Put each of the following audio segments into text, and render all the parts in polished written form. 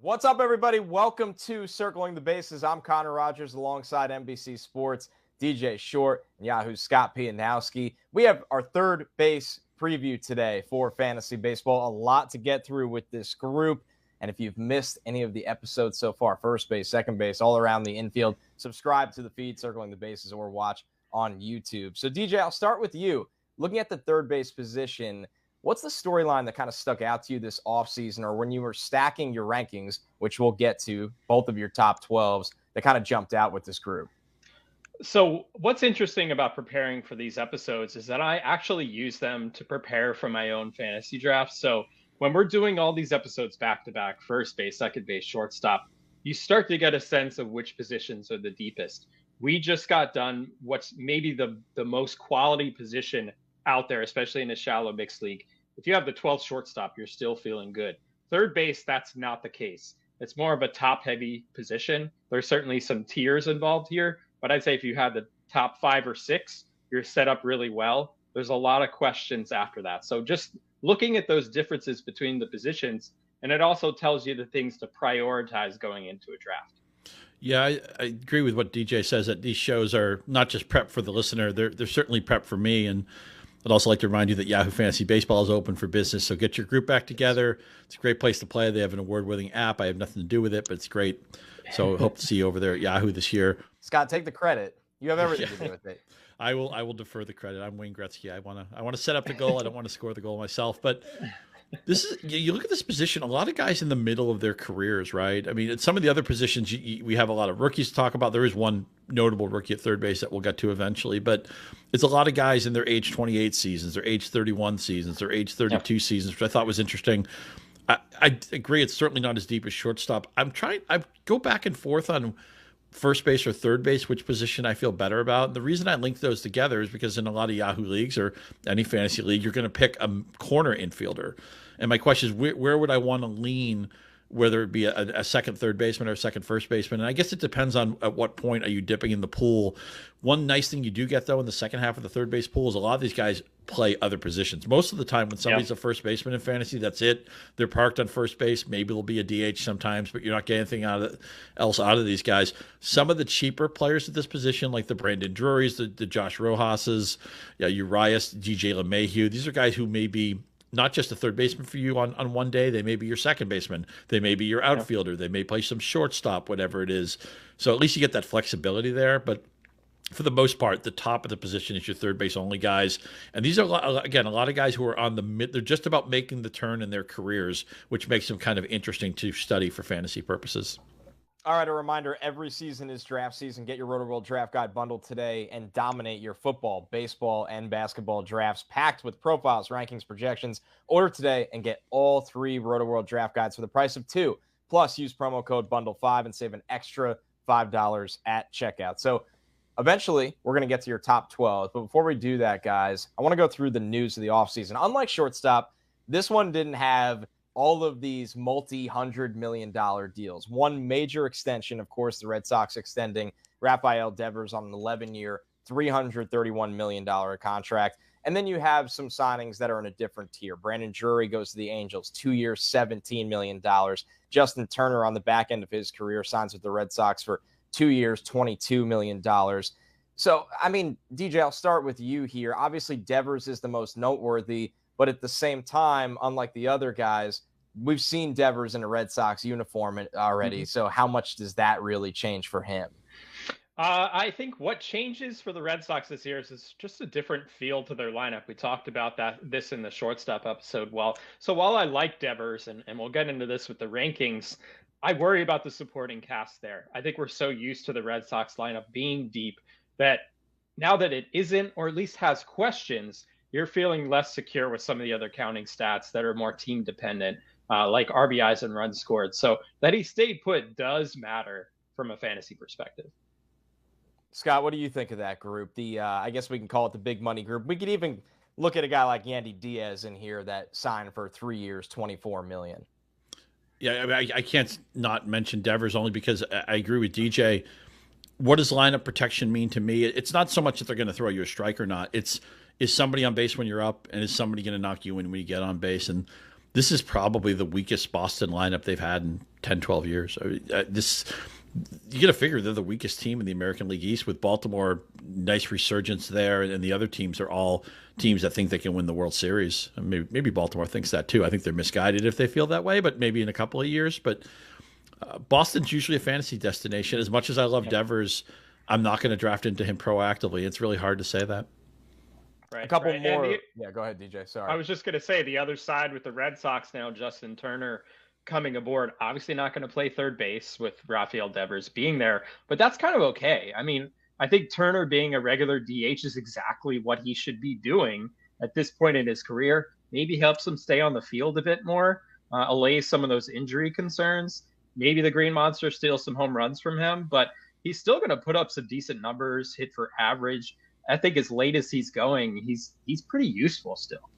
What's up, everybody? Welcome to Circling the Bases. I'm Connor Rogers alongside NBC Sports DJ Short and Yahoo's Scott Pianowski. We have our third base preview today for fantasy baseball. A lot to get through with this group. And if you've missed any of the episodes so far, first base, second base, all around the infield, subscribe to the feed Circling the Bases or watch on YouTube. So, DJ, I'll start with you. Looking at the third base position, what's the storyline that kind of stuck out to you this offseason or when you were stacking your rankings, which we'll get to, both of your top 12s, that kind of jumped out with this group? So what's interesting about preparing for these episodes is that I actually use them to prepare for my own fantasy drafts. So when we're doing all these episodes back-to-back, first base, second base, shortstop, you start to get a sense of which positions are the deepest. We just got done what's maybe the most quality position out there, especially in a shallow mixed league. If you have the 12th shortstop, you're still feeling good. Third base, that's not the case. It's more of a top-heavy position. There's certainly some tiers involved here, but I'd say if you have the top 5 or 6, you're set up really well. There's a lot of questions after that. So just looking at those differences between the positions, and it also tells you the things to prioritize going into a draft. Yeah, I agree with what DJ says, that these shows are not just prep for the listener, they're certainly prep for me. And I'd also like to remind you that Yahoo Fantasy Baseball is open for business, so get your group back together. It's a great place to play. They have an award-winning app. I have nothing to do with it, but it's great. So hope to see you over there at Yahoo this year. Scott, take the credit. You have everything to do with it. I will defer the credit. I'm Wayne Gretzky. I want to set up the goal. I don't want to score the goal myself, but this is, you look at this position, a lot of guys in the middle of their careers, right? I mean, at some of the other positions, we have a lot of rookies to talk about. There is one notable rookie at third base that we'll get to eventually, but it's a lot of guys in their age 28 seasons, their age 31 seasons, their age 32 seasons, which I thought was interesting. I agree, it's certainly not as deep as shortstop. I go back and forth on first base or third base, which position I feel better about. And the reason I link those together is because in a lot of Yahoo leagues or any fantasy league, you're going to pick a corner infielder. And my question is, where would I want to lean, whether it be a second third baseman or a second first baseman? And I guess it depends on at what point are you dipping in the pool. One nice thing you do get, though, in the second half of the third base pool is a lot of these guys play other positions. Most of the time when somebody's a first baseman in fantasy, that's it. They're parked on first base. Maybe there'll be a DH sometimes, but you're not getting anything else out of these guys. Some of the cheaper players at this position, like the Brandon Drurys, the Josh Rojas's, Urias, DJ LeMahieu, these are guys who may be not just a third baseman for you on one day. They may be your second baseman. They may be your outfielder. They may play some shortstop, whatever it is. So at least you get that flexibility there. But for the most part, the top of the position is your third base only guys. And these are, again, a lot of guys who are on the mid. They're just about making the turn in their careers, which makes them kind of interesting to study for fantasy purposes. All right, a reminder, every season is draft season. Get your Roto-World Draft Guide bundle today and dominate your football, baseball, and basketball drafts packed with profiles, rankings, projections. Order today and get all 3 Roto-World Draft Guides for the price of 2. Plus, use promo code BUNDLE5 and save an extra $5 at checkout. So eventually, we're going to get to your top 12. But before we do that, guys, I want to go through the news of the offseason. Unlike shortstop, this one didn't have all of these multi-$100-million deals. One major extension, of course, the Red Sox extending Rafael Devers on an 11-year, $331 million contract. And then you have some signings that are in a different tier. Brandon Drury goes to the Angels, 2 years, $17 million. Justin Turner on the back end of his career signs with the Red Sox for 2 years, $22 million. So, I mean, DJ, I'll start with you here. Obviously, Devers is the most noteworthy. But at the same time, unlike the other guys, we've seen Devers in a Red Sox uniform already. Mm-hmm. So how much does that really change for him? I think what changes for the Red Sox this year is just a different feel to their lineup. We talked about this in the shortstop episode. So while I like Devers, and we'll get into this with the rankings, I worry about the supporting cast there. I think we're so used to the Red Sox lineup being deep that now that it isn't, or at least has questions, you're feeling less secure with some of the other counting stats that are more team dependent, like RBIs and runs scored. So that he stayed put does matter from a fantasy perspective. Scott, what do you think of that group? I guess we can call it the big money group. We could even look at a guy like Yandy Diaz in here that signed for 3 years, $24 million. Yeah, I mean, I can't not mention Devers only because I agree with DJ. What does lineup protection mean to me? It's not so much that they're going to throw you a strike or not. Is somebody on base when you're up, and is somebody going to knock you in when you get on base? And this is probably the weakest Boston lineup they've had in 10, 12 years. I mean, you got to figure they're the weakest team in the American League East, with Baltimore, nice resurgence there, and the other teams are all teams that think they can win the World Series. Maybe Baltimore thinks that too. I think they're misguided if they feel that way, but maybe in a couple of years. But Boston's usually a fantasy destination. As much as I love Devers, I'm not going to draft into him proactively. It's really hard to say that. Right, a couple more. Yeah, go ahead, DJ. Sorry. I was just going to say the other side with the Red Sox now, Justin Turner coming aboard, obviously not going to play third base with Rafael Devers being there, but that's kind of okay. I mean, I think Turner being a regular DH is exactly what he should be doing at this point in his career. Maybe helps him stay on the field a bit more, allays some of those injury concerns. Maybe the Green Monster steals some home runs from him, but he's still going to put up some decent numbers, hit for average. I think as late as he's going, he's pretty useful still.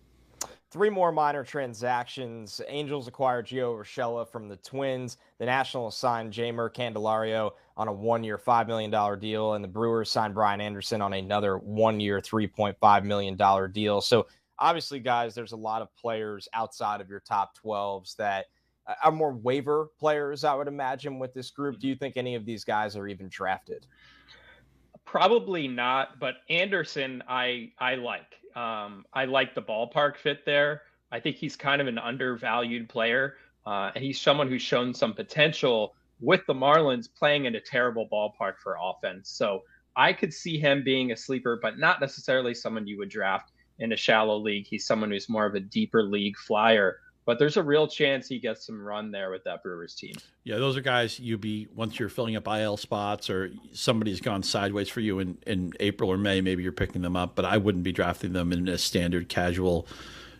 3 more minor transactions. Angels acquired Gio Urshela from the Twins. The Nationals signed Jeimer Candelario on a 1-year, $5 million deal. And the Brewers signed Brian Anderson on another 1-year, $3.5 million deal. So obviously, guys, there's a lot of players outside of your top 12s that are more waiver players, I would imagine, with this group. Do you think any of these guys are even drafted? Probably not, but Anderson, I like. I like the ballpark fit there. I think he's kind of an undervalued player. And he's someone who's shown some potential with the Marlins playing in a terrible ballpark for offense. So I could see him being a sleeper, but not necessarily someone you would draft in a shallow league. He's someone who's more of a deeper league flyer. But there's a real chance he gets some run there with that Brewers team. Yeah, those are guys once you're filling up IL spots or somebody's gone sideways for you in April or May, maybe you're picking them up. But I wouldn't be drafting them in a standard casual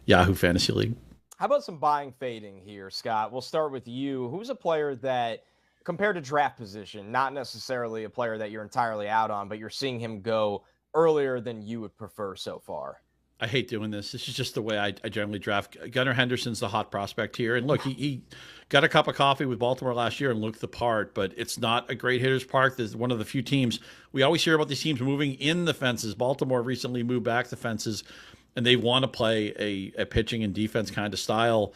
Yahoo Fantasy League. How about some buying fading here, Scott? We'll start with you. Who's a player that, compared to draft position, not necessarily a player that you're entirely out on, but you're seeing him go earlier than you would prefer so far? I hate doing this. This is just the way I generally draft. Gunnar Henderson's the hot prospect here. And look, he got a cup of coffee with Baltimore last year and looked the part, but it's not a great hitter's park. There's one of the few teams. We always hear about these teams moving in the fences. Baltimore recently moved back the fences, and they want to play a pitching and defense kind of style.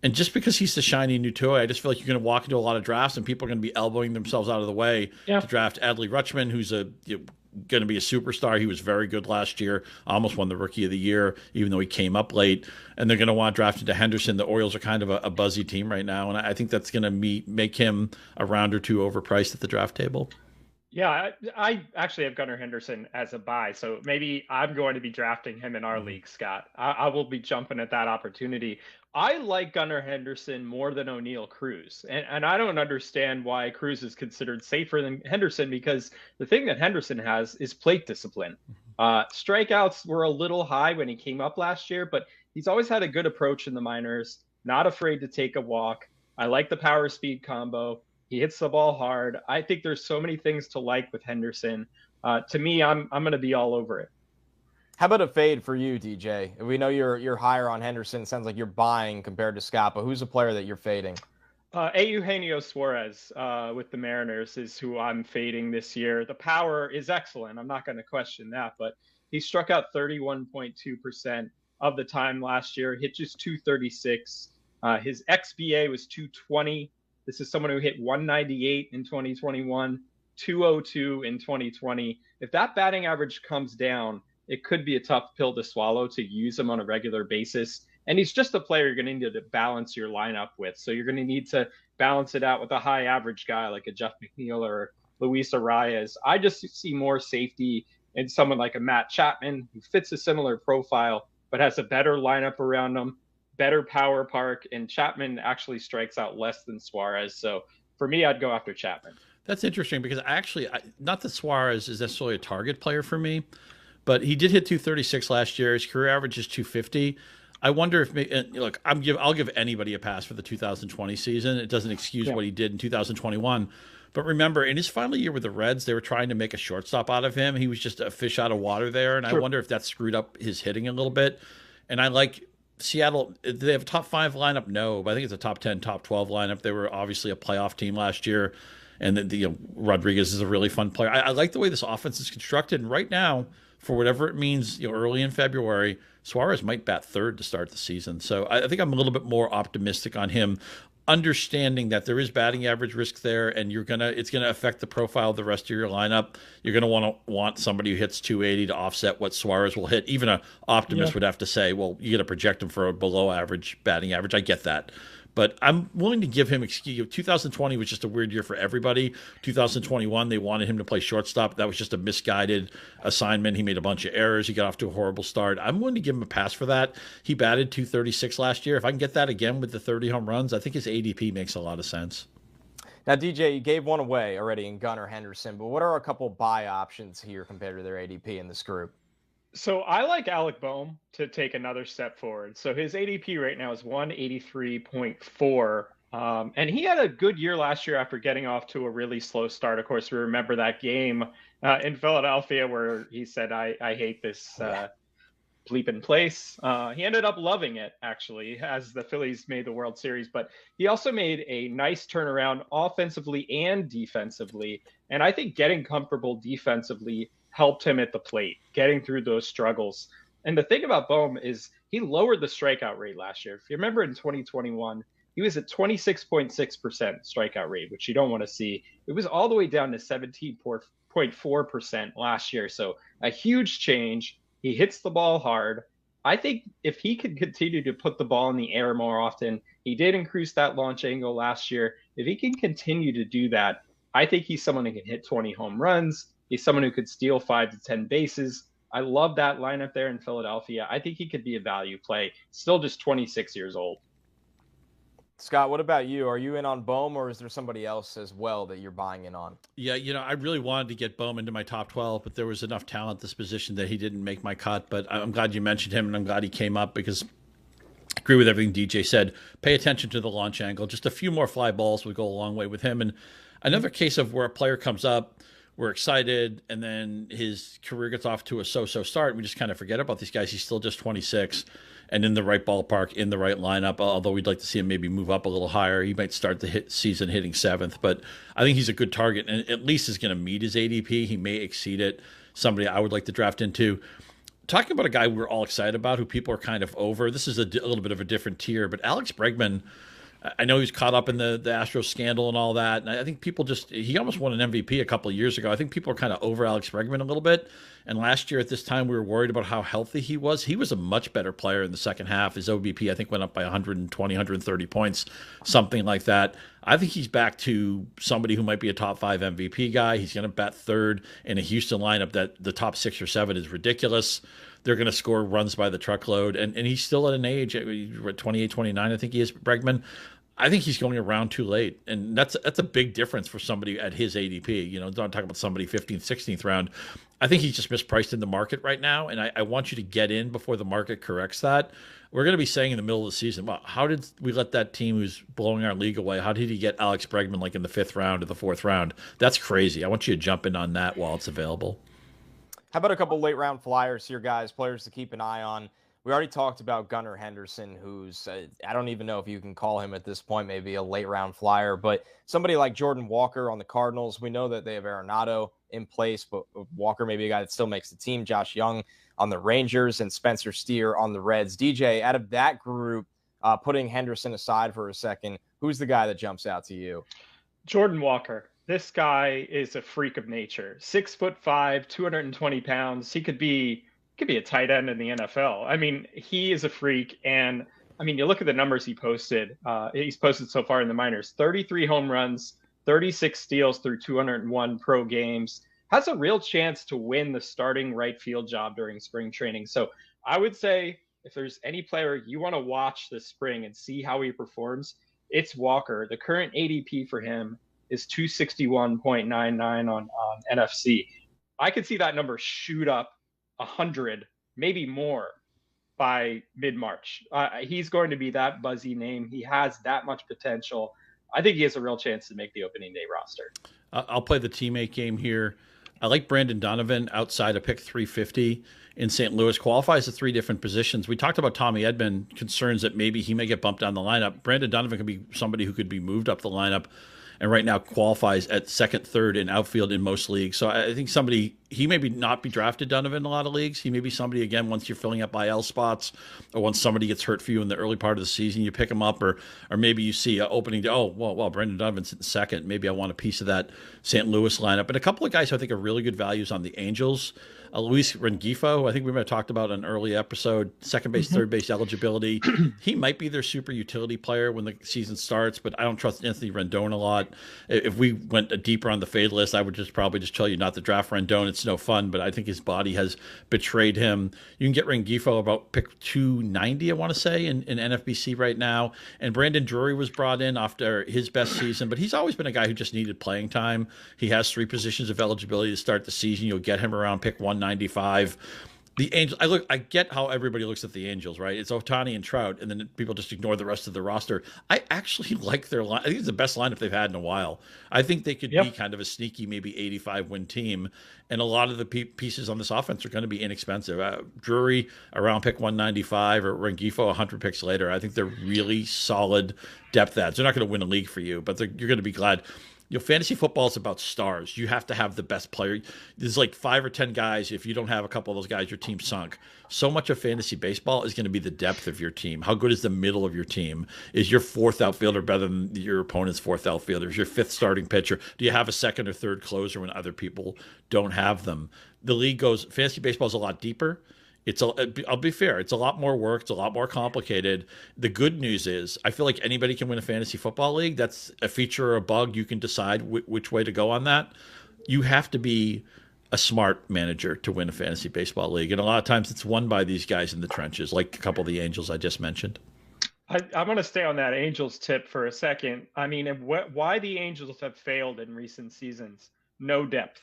And just because he's the shiny new toy, I just feel like you're going to walk into a lot of drafts and people are going to be elbowing themselves out of the way to draft Adley Rutschman, who's going to be a superstar. He was very good last year, almost won the Rookie of the Year, even though he came up late. And they're going to want to draft into Henderson. The Orioles are kind of a buzzy team right now, and I think that's going to make him a round or two overpriced at the draft table. Yeah, I actually have Gunnar Henderson as a buy, so maybe I'm going to be drafting him in our league, Scott. I will be jumping at that opportunity. I like Gunnar Henderson more than O'Neal Cruz, and I don't understand why Cruz is considered safer than Henderson, because the thing that Henderson has is plate discipline. Strikeouts were a little high when he came up last year, but he's always had a good approach in the minors, not afraid to take a walk. I like the power speed combo. He hits the ball hard. I think there's so many things to like with Henderson. To me, I'm going to be all over it. How about a fade for you, DJ? We know you're higher on Henderson. It sounds like you're buying compared to Scott, but who's a player that you're fading? Eugenio Suarez with the Mariners is who I'm fading this year. The power is excellent. I'm not going to question that, but he struck out 31.2% of the time last year, hit just 236. His XBA was 220. This is someone who hit 198 in 2021, 202 in 2020. If that batting average comes down, it could be a tough pill to swallow to use him on a regular basis. And he's just a player you're going to need to balance your lineup with. So you're going to need to balance it out with a high average guy like a Jeff McNeil or Luis Arias. I just see more safety in someone like a Matt Chapman, who fits a similar profile, but has a better lineup around him, better power park, and Chapman actually strikes out less than Suarez. So for me, I'd go after Chapman. That's interesting because not that Suarez is necessarily a target player for me, but he did hit 236 last year. His career average is 250. I wonder if, look, I'll give anybody a pass for the 2020 season. It doesn't excuse what he did in 2021. But remember, in his final year with the Reds, they were trying to make a shortstop out of him. He was just a fish out of water there. And I wonder if that screwed up his hitting a little bit. And I like Seattle. Do they have a top 5 lineup? No, but I think it's a top 10, top 12 lineup. They were obviously a playoff team last year. And Rodriguez is a really fun player. I like the way this offense is constructed. And right now, for whatever it means, early in February, Suarez might bat third to start the season. So I think I'm a little bit more optimistic on him, understanding that there is batting average risk there, and it's gonna affect the profile of the rest of your lineup. You're gonna want somebody who hits 280 to offset what Suarez will hit. Even an optimist would have to say, well, you got to project him for a below average batting average. I get that. But I'm willing to give him excuse. 2020 was just a weird year for everybody. 2021, they wanted him to play shortstop. That was just a misguided assignment. He made a bunch of errors. He got off to a horrible start. I'm willing to give him a pass for that. He batted 236 last year. If I can get that again with the 30 home runs, I think his ADP makes a lot of sense. Now, DJ, you gave one away already in Gunnar Henderson, but what are a couple buy options here compared to their ADP in this group? So I like Alec Boehm to take another step forward. So his ADP right now is 183.4. And he had a good year last year after getting off to a really slow start. Of course, we remember that game in Philadelphia where he said, I hate this bleeping place. He ended up loving it, actually, as the Phillies made the World Series. But he also made a nice turnaround offensively and defensively. And I think getting comfortable defensively helped him at the plate, getting through those struggles. And the thing about Boehm is he lowered the strikeout rate last year. If you remember in 2021, he was at 26.6% strikeout rate, which you don't want to see. It was all the way down to 17.4% last year. So a huge change. He hits the ball hard. I think if he could continue to put the ball in the air more often, he did increase that launch angle last year. If he can continue to do that, I think he's someone who can hit 20 home runs. He's someone who could steal 5 to 10 bases. I love that lineup there in Philadelphia. I think he could be a value play. Still just 26 years old. Scott, what about you? Are you in on Boehm, or is there somebody else as well that you're buying in on? Yeah, I really wanted to get Boehm into my top 12, but there was enough talent at this position that he didn't make my cut. But I'm glad you mentioned him, and I'm glad he came up because I agree with everything DJ said. Pay attention to the launch angle. Just a few more fly balls would go a long way with him. And another case of where a player comes up, we're excited, and then his career gets off to a so-so start. We just kind of forget about these guys. He's still just 26 and in the right ballpark, in the right lineup, although we'd like to see him maybe move up a little higher. He might start the season hitting 7th, but I think he's a good target and at least is going to meet his ADP. He may exceed it. Somebody I would like to draft into. Talking about a guy we're all excited about who people are kind of over, this is a little bit of a different tier, but Alex Bregman, I know he's caught up in the Astros scandal and all that. And I think people he almost won an MVP a couple of years ago. I think people are kind of over Alex Bregman a little bit. And last year at this time, we were worried about how healthy he was. He was a much better player in the second half. His OBP, I think, went up by 120, 130 points, something like that. I think he's back to somebody who might be a top 5 MVP guy. He's going to bat third in a Houston lineup that the top 6 or 7 is ridiculous. They're going to score runs by the truckload. And he's still at an age, 28, 29, I think he is, Bregman. I think he's going around too late. And that's a big difference for somebody at his ADP. Don't talk about somebody 15th, 16th round. I think he's just mispriced in the market right now. And I want you to get in before the market corrects that. We're going to be saying in the middle of the season, well, how did we let that team who's blowing our league away, how did he get Alex Bregman like in the 5th round or the 4th round? That's crazy. I want you to jump in on that while it's available. How about a couple late round flyers here, guys, players to keep an eye on? We already talked about Gunnar Henderson, who's, I don't even know if you can call him at this point, maybe a late round flyer, but somebody like Jordan Walker on the Cardinals. We know that they have Arenado in place, but Walker may be a guy that still makes the team. Josh Young on the Rangers and Spencer Steer on the Reds. DJ, out of that group, putting Henderson aside for a second, who's the guy that jumps out to you? Jordan Walker. This guy is a freak of nature. 6'5", 220 pounds. He could be a tight end in the NFL. I mean, he is a freak. And I mean, you look at the numbers he posted. He's posted so far in the minors, 33 home runs, 36 steals through 201 pro games, has a real chance to win the starting right field job during spring training. So I would say if there's any player you want to watch this spring and see how he performs, it's Walker. The current ADP for him is 261.99 on NFC. I could see that number shoot up 100, maybe more by mid-March. He's going to be that buzzy name. He has that much potential. I think he has a real chance to make the opening day roster. I'll play the teammate game here. I like Brandon Donovan outside of pick 350 in St. Louis. Qualifies at 3 different positions. We talked about Tommy Edman, concerns that maybe he may get bumped down the lineup. Brandon Donovan could be somebody who could be moved up the lineup and right now qualifies at 2nd, 3rd in outfield in most leagues. So I think somebody he maybe not be drafted, Donovan, in a lot of leagues. He may be somebody, again, once you're filling up IL spots or once somebody gets hurt for you in the early part of the season, you pick him up, or maybe you see an opening to, Brendan Donovan's in second. Maybe I want a piece of that St. Louis lineup. And a couple of guys who I think are really good values on the Angels. Luis Rengifo, I think we might have talked about in an early episode, second base, third base eligibility. He might be their super utility player when the season starts, but I don't trust Anthony Rendon a lot. If we went deeper on the fade list, I would probably tell you not to draft Rendon. It's no fun, but I think his body has betrayed him. You can get Rengifo about pick 290, I want to say, in NFBC right now. And Brandon Drury was brought in after his best season, but he's always been a guy who just needed playing time. He has 3 positions of eligibility to start the season. You'll get him around pick 195. The Angels, I get how everybody looks at the Angels, right? It's Ohtani and Trout, and then people just ignore the rest of the roster. I actually like their line. I think it's the best lineup they've had in a while. I think they could be kind of a sneaky, maybe 85-win team, and a lot of the pieces on this offense are going to be inexpensive. Drury around pick 195 or Rengifo 100 picks later. I think they're really solid depth adds. They're not going to win a league for you, but you're going to be glad. Fantasy football is about stars. You have to have the best player. There's like 5 or 10 guys. If you don't have a couple of those guys, your team's sunk. So much of fantasy baseball is going to be the depth of your team. How good is the middle of your team? Is your 4th outfielder better than your opponent's 4th outfielder? Is your 5th starting pitcher? Do you have a 2nd or 3rd closer when other people don't have them? The league goes, fantasy baseball is a lot deeper. I'll be fair. It's a lot more work. It's a lot more complicated. The good news is I feel like anybody can win a fantasy football league. That's a feature or a bug. You can decide which way to go on that. You have to be a smart manager to win a fantasy baseball league. And a lot of times it's won by these guys in the trenches, like a couple of the Angels I just mentioned. I'm going to stay on that Angels tip for a second. I mean, why the Angels have failed in recent seasons? No depth.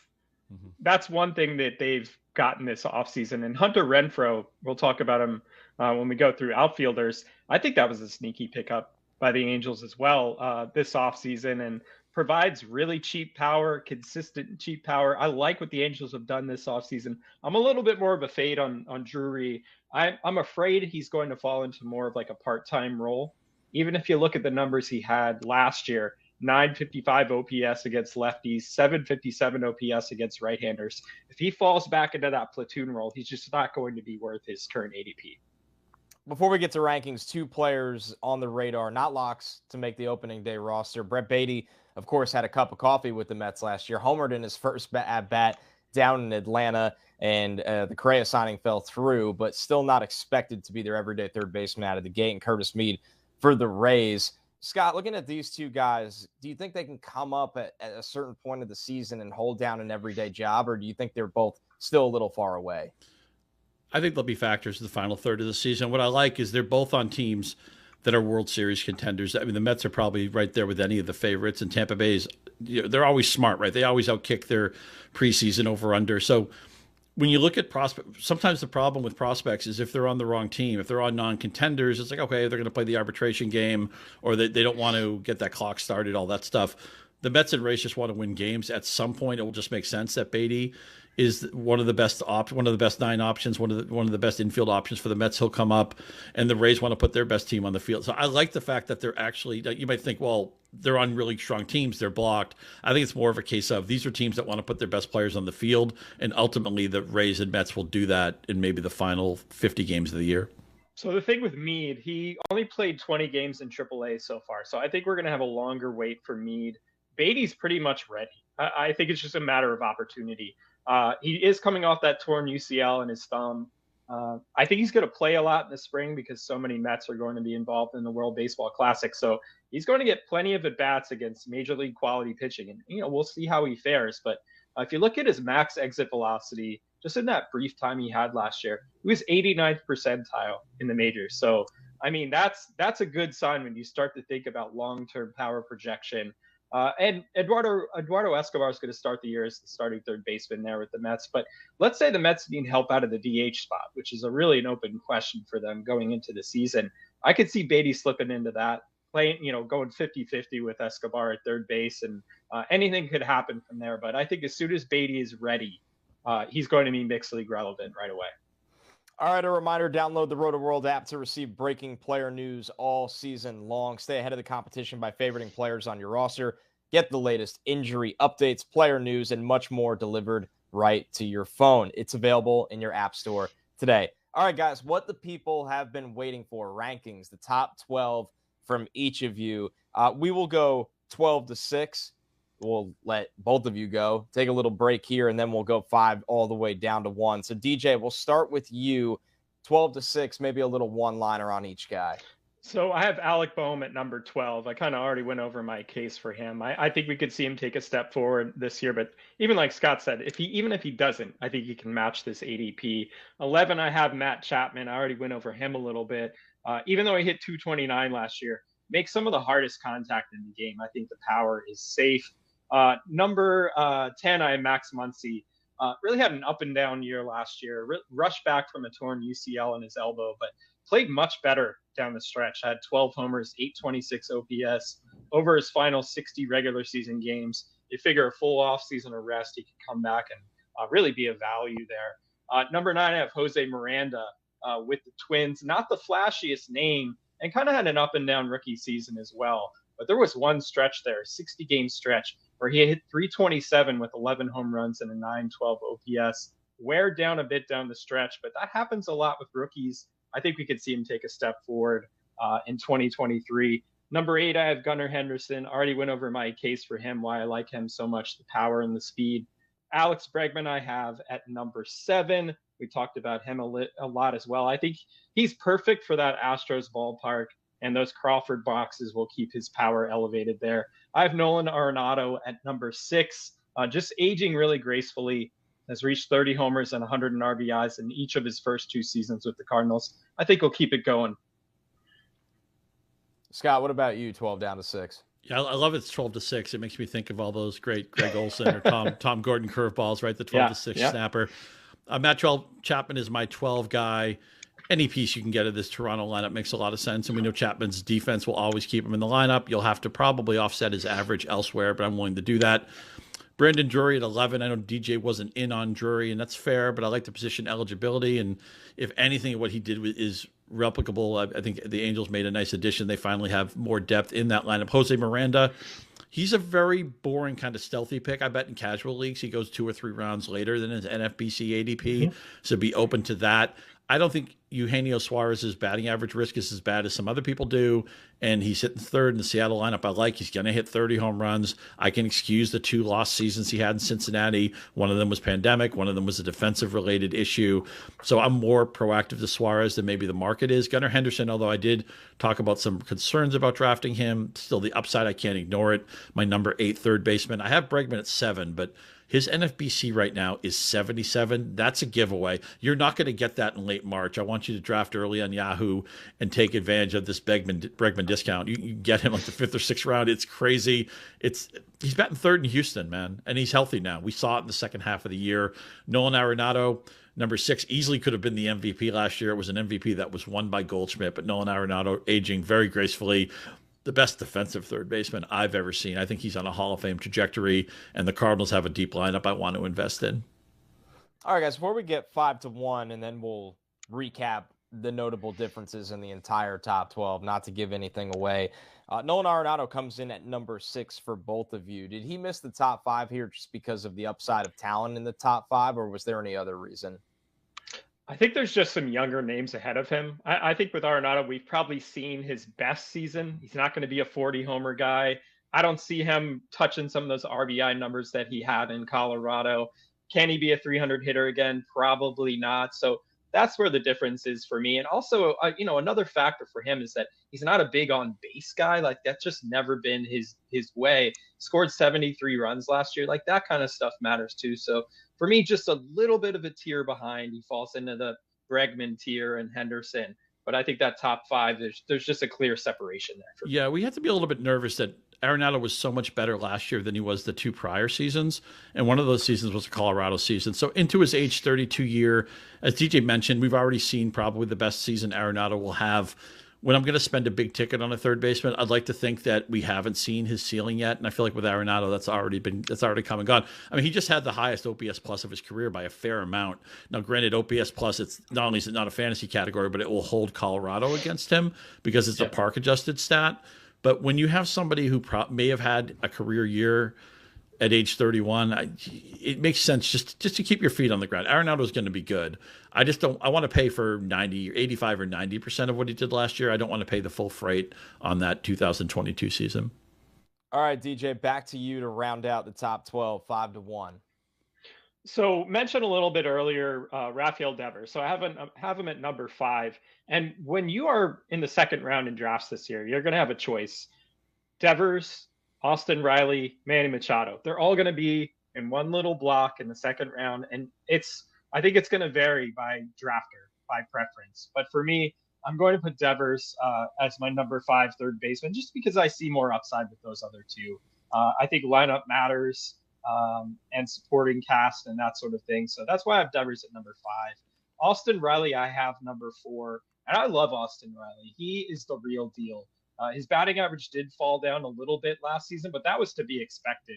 Mm-hmm. That's one thing that they've gotten this offseason. And Hunter Renfroe, we'll talk about him when we go through outfielders. I think that was a sneaky pickup by the Angels as well this offseason, and provides really cheap power, consistent cheap power. I like what the Angels have done this offseason. I'm a little bit more of a fade on Drury. I'm afraid he's going to fall into more of like a part-time role. Even if you look at the numbers he had last year, 955 OPS against lefties, 757 OPS against right-handers. If he falls back into that platoon role, he's just not going to be worth his current ADP. Before we get to rankings, 2 players on the radar, not locks to make the opening day roster. Brett Baty, of course, had a cup of coffee with the Mets last year, homered in his first at-bat down in Atlanta, and the Correa signing fell through, but still not expected to be their everyday third baseman out of the gate, and Curtis Mead for the Rays. Scott, looking at these 2 guys, do you think they can come up at a certain point of the season and hold down an everyday job, or do you think they're both still a little far away? I think they'll be factors in the final third of the season. What I like is they're both on teams that are World Series contenders. I mean, the Mets are probably right there with any of the favorites, and Tampa Bay's, they're always smart, right? They always outkick their preseason over-under. So when you look at prospects, sometimes the problem with prospects is if they're on the wrong team, if they're on non-contenders, it's like, okay, they're going to play the arbitration game, or they don't want to get that clock started, all that stuff. The Mets and Rays just want to win games. At some point, it will just make sense that Baty is one of the best 9 options, one of the best infield options for the Mets. He'll come up, and the Rays want to put their best team on the field. So I like the fact that they're actually, you might think, well, they're on really strong teams, they're blocked. I think it's more of a case of these are teams that want to put their best players on the field, and ultimately the Rays and Mets will do that in maybe the final 50 games of the year. So the thing with Mead, he only played 20 games in AAA so far. So I think we're going to have a longer wait for Mead. Baty's pretty much ready. I think it's just a matter of opportunity. He is coming off that torn UCL in his thumb. I think he's going to play a lot in the spring because so many Mets are going to be involved in the World Baseball Classic. So he's going to get plenty of at-bats against major league quality pitching. And, we'll see how he fares. But if you look at his max exit velocity, just in that brief time he had last year, he was 89th percentile in the majors. So, I mean, that's a good sign when you start to think about long-term power projection. And Eduardo Escobar is going to start the year as the starting third baseman there with the Mets. But let's say the Mets need help out of the DH spot, which is really an open question for them going into the season. I could see Baty slipping into that, playing, going 50-50 with Escobar at third base, and anything could happen from there. But I think as soon as Baty is ready, he's going to be mixed league relevant right away. All right, a reminder, download the Roto World app to receive breaking player news all season long. Stay ahead of the competition by favoriting players on your roster. Get the latest injury updates, player news, and much more delivered right to your phone. It's available in your app store today. All right, guys, what the people have been waiting for, rankings, the top 12 from each of you. We will go 12 to 6. We'll let both of you go. Take a little break here, and then we'll go 5 all the way down to 1. So, DJ, we'll start with you. 12 to 6, maybe a little one-liner on each guy. So I have Alec Boehm at number 12. I kind of already went over my case for him. I think we could see him take a step forward this year, but even like Scott said, even if he doesn't, I think he can match this ADP. 11, I have Matt Chapman. I already went over him a little bit. Even though he hit 229 last year, makes some of the hardest contact in the game. I think the power is safe. Number 10, I have Max Muncy. Really had an up and down year last year. Rushed back from a torn UCL in his elbow, but played much better down the stretch. Had 12 homers, 826 OPS over his final 60 regular season games. You figure a full offseason of rest, he could come back and really be a value there. Number 9, I have Jose Miranda with the Twins. Not the flashiest name, and kind of had an up and down rookie season as well. But there was one stretch there, 60-game stretch, where he hit 327 with 11 home runs and a 912 OPS. Wear down a bit down the stretch, but that happens a lot with rookies. I think we could see him take a step forward in 2023. Number 8, I have Gunnar Henderson. Already went over my case for him, why I like him so much, the power and the speed. Alex Bregman I have at number 7. We talked about him a lot as well. I think he's perfect for that Astros ballpark, and those Crawford boxes will keep his power elevated there. I have Nolan Arenado at number 6, just aging really gracefully. Has reached 30 homers and 100 RBIs in each of his first 2 seasons with the Cardinals. I think he'll keep it going. Scott, what about you, 12 down to 6? Yeah, I love it's 12 to 6. It makes me think of all those great Greg Olson or Tom Gordon curveballs, right? The 12 to 6 snapper. Matt Chapman is my 12 guy. Any piece you can get of this Toronto lineup makes a lot of sense. And we know Chapman's defense will always keep him in the lineup. You'll have to probably offset his average elsewhere, but I'm willing to do that. Brandon Drury at 11. I know DJ wasn't in on Drury, and that's fair, but I like the position eligibility. And if anything, what he did is replicable. I think the Angels made a nice addition. They finally have more depth in that lineup. Jose Miranda, he's a very boring kind of stealthy pick. I bet in casual leagues he goes 2 or 3 rounds later than his NFBC ADP. So be open to that. I don't think Eugenio Suarez's batting average risk is as bad as some other people do, and he's hitting 3rd in the Seattle lineup. I like he's going to hit 30 home runs. I can excuse the 2 lost seasons he had in Cincinnati. One of them was pandemic. One of them was a defensive-related issue. So I'm more proactive to Suarez than maybe the market is. Gunnar Henderson, although I did talk about some concerns about drafting him, still the upside, I can't ignore it. My number 8 third baseman. I have Bregman at 7, but his NFBC right now is 77. That's a giveaway. You're not going to get that in late March. I want you to draft early on Yahoo and take advantage of this Bregman discount. You get him like the 5th or 6th round. It's crazy. He's batting 3rd in Houston, man, and he's healthy now. We saw it in the second half of the year. Nolan Arenado, number 6, easily could have been the MVP last year. It was an MVP that was won by Goldschmidt, but Nolan Arenado aging very gracefully. The best defensive third baseman I've ever seen. I think he's on a Hall of Fame trajectory, and the Cardinals have a deep lineup I want to invest in. All right, guys, before we get 5 to 1, and then we'll recap the notable differences in the entire top 12, not to give anything away. Nolan Arenado comes in at number 6 for both of you. Did he miss the top 5 here just because of the upside of talent in the top 5, or was there any other reason? I think there's just some younger names ahead of him. I think with Arenado, we've probably seen his best season. He's not going to be a 40-homer guy. I don't see him touching some of those RBI numbers that he had in Colorado. Can he be a 300 hitter again? Probably not. So that's where the difference is for me. And also, another factor for him is that he's not a big on base guy. Like, that's just never been his way. Scored 73 runs last year. Like, that kind of stuff matters too. So for me, just a little bit of a tier behind. He falls into the Bregman tier and Henderson. But I think that top 5, there's just a clear separation there. For me. We have to be a little bit nervous that Arenado was so much better last year than he was the 2 prior seasons. And one of those seasons was the Colorado season. So into his age 32 year, as DJ mentioned, we've already seen probably the best season Arenado will have. When I'm going to spend a big ticket on a third baseman, I'd like to think that we haven't seen his ceiling yet. And I feel like with Arenado, that's already come and gone. I mean, he just had the highest OPS plus of his career by a fair amount. Now, granted, OPS plus, it's not only is it not a fantasy category, but it will hold Colorado against him because it's a park adjusted stat. But when you have somebody who may have had a career year at age 31, it makes sense just to keep your feet on the ground. Arenado is going to be good. I want to pay for 85 or 90% of what he did last year. I don't want to pay the full freight on that 2022 season. All right, DJ, back to you to round out the top 12, 5-1. So mentioned a little bit earlier, Rafael Devers. So I have him at number 5. And when you are in the second round in drafts this year, you're going to have a choice. Devers, Austin Riley, Manny Machado. They're all going to be in one little block in the second round. And I think it's going to vary by drafter, by preference. But for me, I'm going to put Devers as my number 5 third baseman, just because I see more upside with those other two. I think lineup matters. And supporting cast and that sort of thing. So that's why I have Devers at number 5. Austin Riley, I have number 4. And I love Austin Riley. He is the real deal. His batting average did fall down a little bit last season, but that was to be expected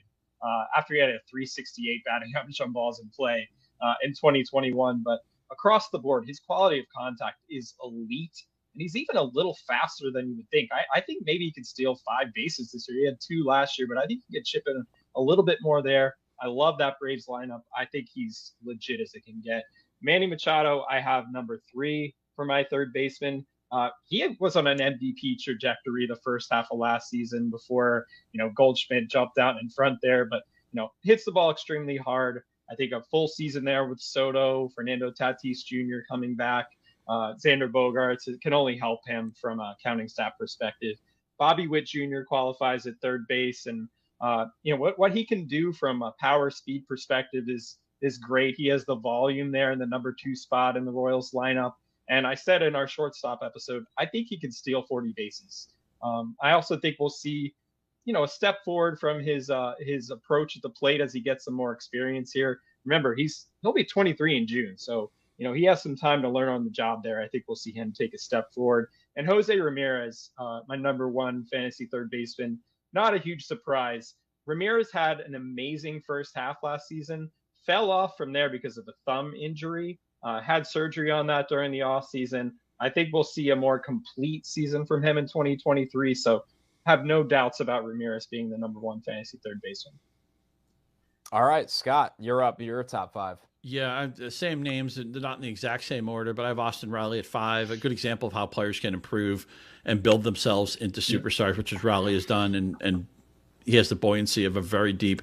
after he had a 368 batting average on balls in play in 2021. But across the board, his quality of contact is elite. And he's even a little faster than you would think. I think maybe he could steal 5 bases this year. He had 2 last year, but I think he could chip in a little bit more there. I love that Braves lineup. I think he's legit as it can get. Manny Machado, I have number 3 for my third baseman. He was on an MVP trajectory the first half of last season before, Goldschmidt jumped out in front there, but, hits the ball extremely hard. I think a full season there with Soto, Fernando Tatis Jr. coming back, Xander Bogaerts, it can only help him from a counting stat perspective. Bobby Witt Jr. qualifies at third base, and what he can do from a power speed perspective is great. He has the volume there in the number 2 spot in the Royals lineup. And I said in our shortstop episode, I think he can steal 40 bases. I also think we'll see, a step forward from his approach at the plate as he gets some more experience here. Remember, he'll be 23 in June, so he has some time to learn on the job there. I think we'll see him take a step forward. And Jose Ramirez, my number 1 fantasy third baseman. Not a huge surprise. Ramirez had an amazing first half last season, fell off from there because of a thumb injury, had surgery on that during the offseason. I think we'll see a more complete season from him in 2023. So have no doubts about Ramirez being the number 1 fantasy third baseman. All right, Scott, you're up. You're a top 5. Yeah, same names. They're not in the exact same order, but I have Austin Riley at 5. A good example of how players can improve and build themselves into superstars, which is Riley has done, and he has the buoyancy of a very deep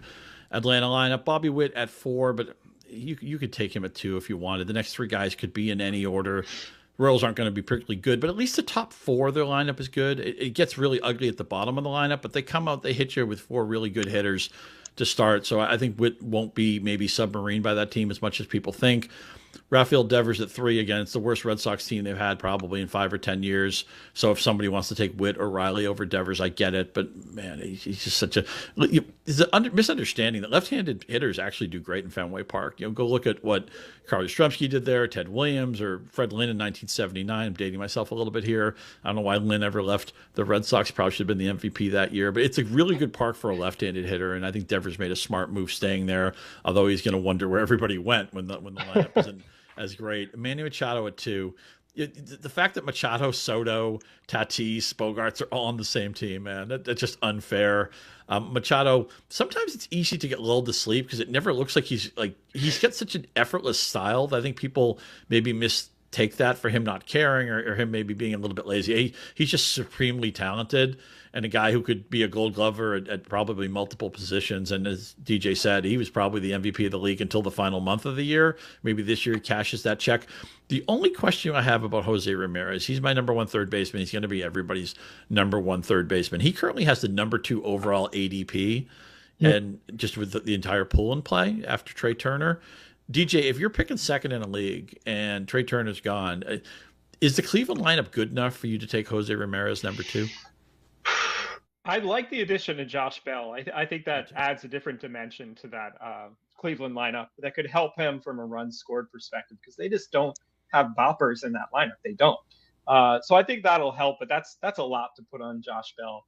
Atlanta lineup. Bobby Witt at 4, but you could take him at 2 if you wanted. The next 3 guys could be in any order. Royals aren't going to be particularly good, but at least the top 4 of their lineup is good. It gets really ugly at the bottom of the lineup, but they come out, they hit you with 4 really good hitters to start. So I think Witt won't be maybe submarine by that team as much as people think. Rafael Devers at 3. Again, it's the worst Red Sox team they've had probably in 5 or 10 years. So if somebody wants to take Witt or Riley over Devers, I get it. But man, he's just such a misunderstanding that left-handed hitters actually do great in Fenway Park. Go look at what Carl Yastrzemski did there, Ted Williams, or Fred Lynn in 1979. I'm dating myself a little bit here. I don't know why Lynn ever left the Red Sox. Probably should have been the MVP that year. But it's a really good park for a left-handed hitter, and I think Devers made a smart move staying there. Although he's going to wonder where everybody went when the lineup isn't as great. Manny Machado at 2. The fact that Machado, Soto, Tatis, Bogaerts are all on the same team, man, that's just unfair. Machado, sometimes it's easy to get lulled to sleep because it never looks like he's got such an effortless style that I think people maybe mistake that for him not caring or him maybe being a little bit lazy. He's just supremely talented and a guy who could be a Gold Glover at probably multiple positions. And as DJ said, he was probably the MVP of the league until the final month of the year. Maybe this year he cashes that check. The only question I have about Jose Ramirez, he's my number 1 third baseman. He's going to be everybody's number 1 third baseman. He currently has the number 2 overall ADP, and just with the entire pool in play after Trey Turner. DJ, if you're picking second in a league and Trey Turner's gone, is the Cleveland lineup good enough for you to take Jose Ramirez number 2? I like the addition of Josh Bell. I think that adds a different dimension to that Cleveland lineup that could help him from a run scored perspective because they just don't have boppers in that lineup. They don't. So I think that'll help, but that's a lot to put on Josh Bell.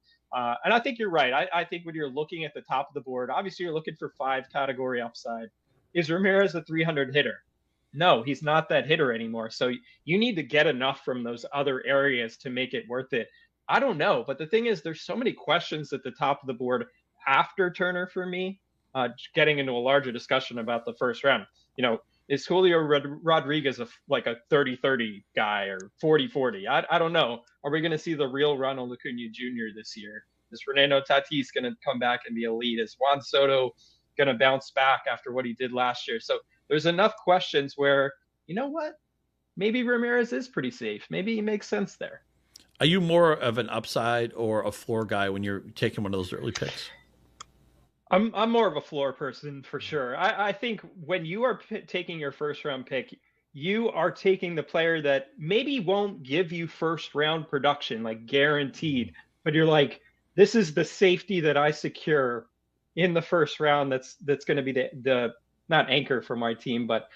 And I think you're right. I think when you're looking at the top of the board, obviously you're looking for 5 category upside. Is Ramirez a 300 hitter? No, he's not that hitter anymore. So you need to get enough from those other areas to make it worth it. I don't know. But the thing is, there's so many questions at the top of the board after Turner for me. getting into a larger discussion about the first round. Is Julio Rodriguez like a 30-30 guy or 40-40? I don't know. Are we going to see the real Ronald Acuna Jr. this year? Is Fernando Tatis going to come back and be elite? Is Juan Soto going to bounce back after what he did last year? So there's enough questions where, you know what? Maybe Ramirez is pretty safe. Maybe he makes sense there. Are you more of an upside or a floor guy when you're taking one of those early picks? I'm more of a floor person for sure. I think when you are taking your first round pick, you are taking the player that maybe won't give you first round production, like guaranteed, but you're like, this is the safety that I secure in the first round. That's going to be the not anchor for my team, but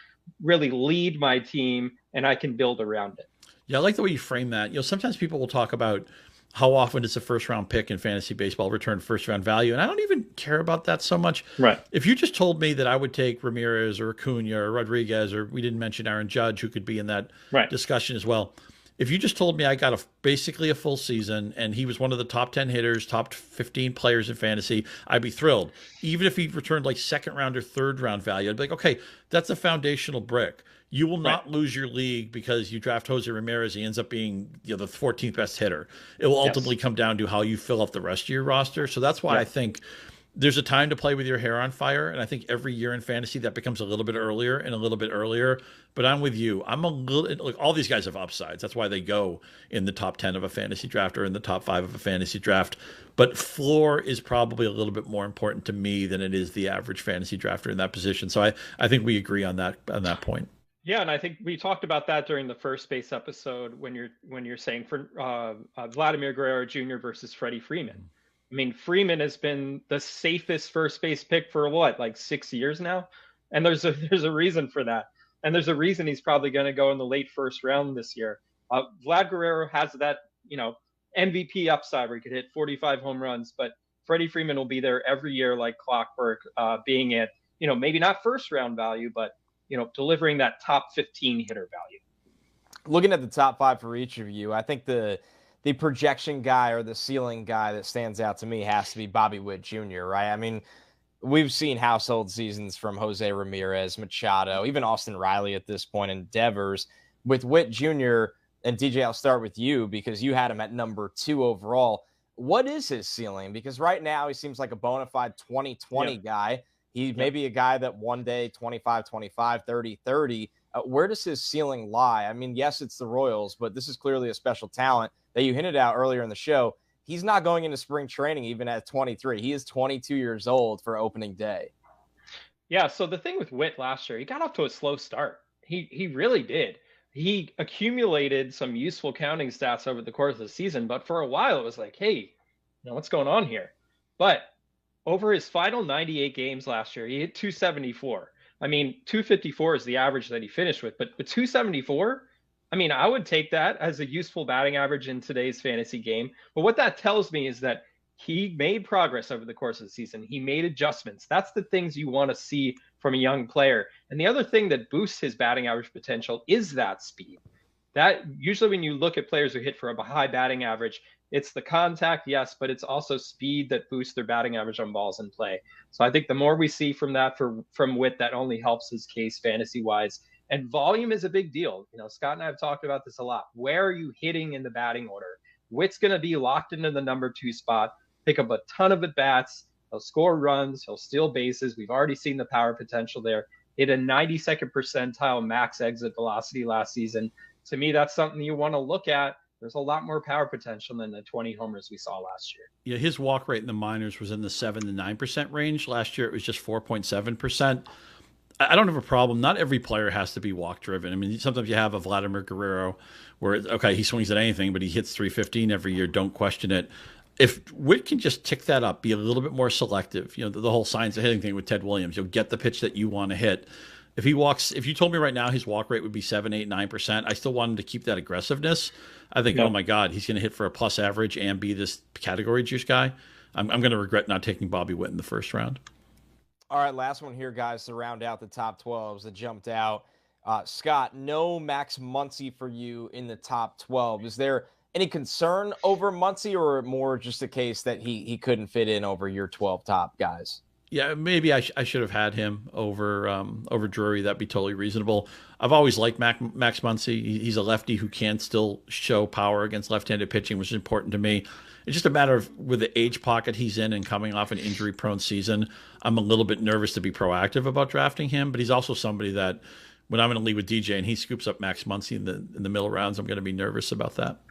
really lead my team, and I can build around it. Yeah, I like the way you frame that. Sometimes people will talk about how often does a first round pick in fantasy baseball return first round value, and I don't even care about that so much. Right. If you just told me that I would take Ramirez or Acuna or Rodriguez, or we didn't mention Aaron Judge, who could be in that discussion as well. If you just told me I got basically a full season and he was one of the top 10 hitters, top 15 players in fantasy, I'd be thrilled. Even if he returned like second round or third round value, I'd be like, okay, that's a foundational brick. You will not lose your league because you draft Jose Ramirez. He ends up being the 14th best hitter. It will ultimately come down to how you fill up the rest of your roster. So that's why I think there's a time to play with your hair on fire. And I think every year in fantasy that becomes a little bit earlier and a little bit earlier. But I'm with you. I'm a little like all these guys have upsides. That's why they go in the top 10 of a fantasy draft or in the top 5 of a fantasy draft. But floor is probably a little bit more important to me than it is the average fantasy drafter in that position. So I think we agree on that point. Yeah, and I think we talked about that during the first base episode when you're saying for Vladimir Guerrero Jr. versus Freddie Freeman. I mean, Freeman has been the safest first base pick for like 6 years now, and there's a reason for that, and there's a reason he's probably going to go in the late first round this year. Vlad Guerrero has that MVP upside where he could hit 45 home runs, but Freddie Freeman will be there every year like clockwork, being at maybe not first round value, but delivering that top 15 hitter value. Looking at the top 5 for each of you, I think the projection guy or the ceiling guy that stands out to me has to be Bobby Witt Jr., right? I mean, we've seen household seasons from Jose Ramirez, Machado, even Austin Riley at this point in Devers. With Witt Jr., and DJ, I'll start with you because you had him at number 2 overall. What is his ceiling? Because right now he seems like a bona fide 2020 guy. He may be a guy that one day 25-25, 30-30. Where does his ceiling lie? I mean, yes, it's the Royals, but this is clearly a special talent that you hinted out earlier in the show. He's not going into spring training even at 23. He is 22 years old for opening day. Yeah, so the thing with Witt last year, he got off to a slow start. He really did. He accumulated some useful counting stats over the course of the season, but for a while it was like, hey, what's going on here? But over his final 98 games last year, he hit 274. I mean, 254 is the average that he finished with, but with 274, I mean, I would take that as a useful batting average in today's fantasy game. But what that tells me is that he made progress over the course of the season. He made adjustments. That's the things you want to see from a young player. And the other thing that boosts his batting average potential is that speed. That usually when you look at players who hit for a high batting average, it's the contact, yes, but it's also speed that boosts their batting average on balls in play. So I think the more we see from that from Witt, that only helps his case fantasy-wise. And volume is a big deal. Scott and I have talked about this a lot. Where are you hitting in the batting order? Witt's going to be locked into the number 2 spot, pick up a ton of at-bats. He'll score runs. He'll steal bases. We've already seen the power potential there. Hit a 92nd percentile max exit velocity last season. To me, that's something you want to look at. There's a lot more power potential than the 20 homers we saw last year. Yeah, his walk rate in the minors was in the 7 to 9% range. Last year, it was just 4.7%. I don't have a problem. Not every player has to be walk driven. I mean, sometimes you have a Vladimir Guerrero where, okay, he swings at anything, but he hits 315 every year. Don't question it. If Witt can just tick that up, be a little bit more selective, the whole science of hitting thing with Ted Williams, you'll get the pitch that you want to hit. If you told me right now his walk rate would be 7, 8, 9%, I still want him to keep that aggressiveness. I think, oh my God, he's going to hit for a plus average and be this category juice guy. I'm going to regret not taking Bobby Witt in the first round. All right, last one here, guys, to round out the top 12s that jumped out. Scott, no Max Muncy for you in the top 12. Is there any concern over Muncy, or more just a case that he couldn't fit in over your 12 top guys? Yeah, maybe I should have had him over Drury. That'd be totally reasonable. I've always liked Max Muncy. He's a lefty who can still show power against left-handed pitching, which is important to me. It's just a matter of with the age pocket he's in and coming off an injury-prone season, I'm a little bit nervous to be proactive about drafting him. But he's also somebody that when I'm in a league with DJ and he scoops up Max Muncy in the middle rounds, I'm going to be nervous about that.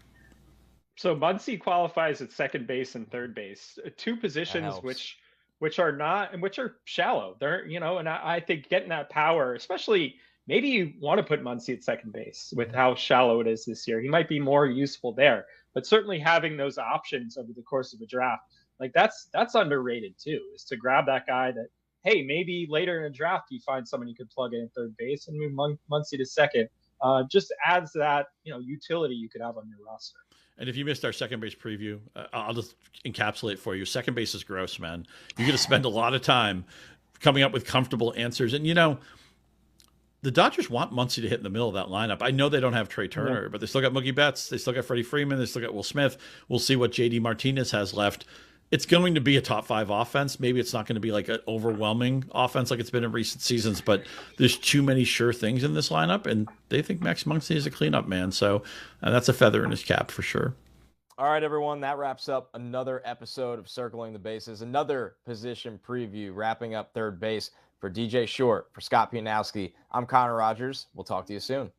So Muncy qualifies at second base and third base, two positions which are shallow. They're, and I think getting that power, especially maybe you want to put Muncy at second base with how shallow it is this year. He might be more useful there, but certainly having those options over the course of a draft, like that's underrated too, is to grab that guy that, hey, maybe later in a draft you find someone you could plug in at third base and move Muncy to second. Just adds that, utility you could have on your roster. And if you missed our second base preview, I'll just encapsulate for you. Second base is gross, man. You're going to spend a lot of time coming up with comfortable answers. And, the Dodgers want Muncy to hit in the middle of that lineup. I know they don't have Trey Turner, but they still got Mookie Betts. They still got Freddie Freeman. They still got Will Smith. We'll see what JD Martinez has left. It's going to be a top 5 offense. Maybe it's not going to be like an overwhelming offense like it's been in recent seasons, but there's too many sure things in this lineup, and they think Max Muncy is a cleanup man. So that's a feather in his cap for sure. All right, everyone, that wraps up another episode of Circling the Bases, another position preview, wrapping up third base for DJ Short, for Scott Pianowski. I'm Connor Rogers. We'll talk to you soon.